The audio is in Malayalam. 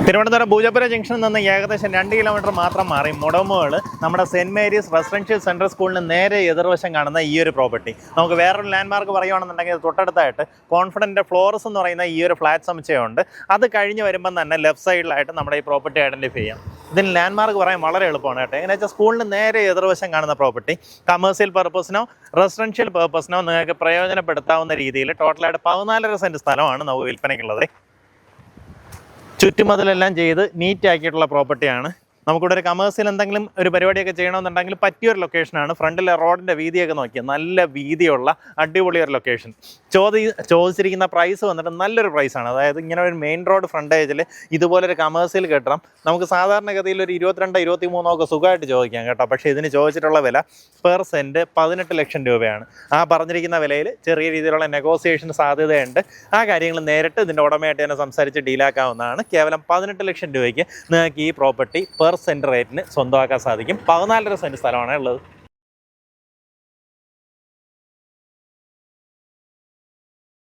തിരുവനന്തപുരം പൂജപ്പുര ജംഗ്ഷനിൽ നിന്ന് ഏകദേശം 2 കിലോമീറ്റർ മാത്രം മാറി മുടമുകൾ നമ്മുടെ സെൻറ് മേരീസ് റെസിഡൻഷ്യൽ സെൻട്രൽ സ്കൂളിന് നേരെ എതിർവശം കാണുന്ന ഈ ഒരു പ്രോപ്പർട്ടി. നമുക്ക് വേറൊരു ലാൻഡ്മാർക്ക് പറയുകയാണെന്നുണ്ടെങ്കിൽ തൊട്ടടുത്തായിട്ട് കോൺഫിഡൻറ്റ് ഫ്ലോറസ് എന്ന് പറയുന്ന ഈ ഒരു ഫ്ലാറ്റ് സമുച്ചയമുണ്ട്. അത് കഴിഞ്ഞ് വരുമ്പം തന്നെ ലെഫ്റ്റ് സൈഡിലായിട്ട് നമ്മുടെ ഈ പ്രോപ്പർട്ടി ഐഡൻറ്റിഫൈ ചെയ്യാം. ഇതിന് ലാൻഡ്മാർക്ക് പറയാൻ വളരെ എളുപ്പമാണ് കേട്ടോ. എങ്ങനെ വെച്ചാൽ സ്കൂളിന് നേരെ എതിർവശം കാണുന്ന പ്രോപ്പർട്ടി കമേഴ്സ്യൽ പർപ്പസിനോ റെസിഡൻഷ്യൽ പർപ്പസിനോ നിങ്ങൾക്ക് പ്രയോജനപ്പെടുത്താവുന്ന രീതിയിൽ ടോട്ടലായിട്ട് 14.5 സെൻറ്റ് സ്ഥലമാണ് നമുക്ക് വിൽപ്പനയ്ക്കുള്ളത്. ചുറ്റുമതിലെല്ലാം ചെയ്ത് നീറ്റാക്കിയിട്ടുള്ള പ്രോപ്പർട്ടിയാണ്. നമുക്കിവിടെ ഒരു കമേഴ്സ്യൽ എന്തെങ്കിലും ഒരു പരിപാടിയൊക്കെ ചെയ്യണമെന്നുണ്ടെങ്കിൽ പറ്റിയൊരു ലൊക്കേഷനാണ്. ഫ്രണ്ടിലെ റോഡിൻ്റെ വീതിയൊക്കെ നോക്കിയാൽ നല്ല വീതിയുള്ള അടിപൊളി ഒരു ലൊക്കേഷൻ. ചോദിച്ചിരിക്കുന്ന പ്രൈസ് വന്നിട്ട് നല്ലൊരു പ്രൈസാണ്. അതായത് ഇങ്ങനെ ഒരു മെയിൻ റോഡ് ഫ്രണ്ടേജിൽ ഇതുപോലൊരു കമേഴ്സ്യൽ കെട്ടണം നമുക്ക് സാധാരണഗതിയിൽ ഒരു 22-23 ഒക്കെ സുഖമായിട്ട് ചോദിക്കാം കേട്ടോ. പക്ഷേ ഇതിന് ചോദിച്ചിട്ടുള്ള വില പെർ സെൻറ്റ് 18 ലക്ഷം രൂപയാണ്. ആ പറഞ്ഞിരിക്കുന്ന വിലയിൽ ചെറിയ രീതിയിലുള്ള നെഗോസിയേഷൻ സാധ്യതയുണ്ട്. ആ കാര്യങ്ങൾ നേരിട്ട് ഇതിൻ്റെ ഉടമയായിട്ട് തന്നെ സംസാരിച്ച് ഡീലാക്കാവുന്നതാണ്. കേവലം 18 ലക്ഷം രൂപയ്ക്ക് നിങ്ങൾക്ക് ഈ പ്രോപ്പർട്ടി പെർ സെൻറ്റ് റേറ്റിന് സ്വന്തമാക്കാൻ സാധിക്കും. 14.5 സെൻറ്റ് സ്ഥലമാണ് ഉള്ളത്.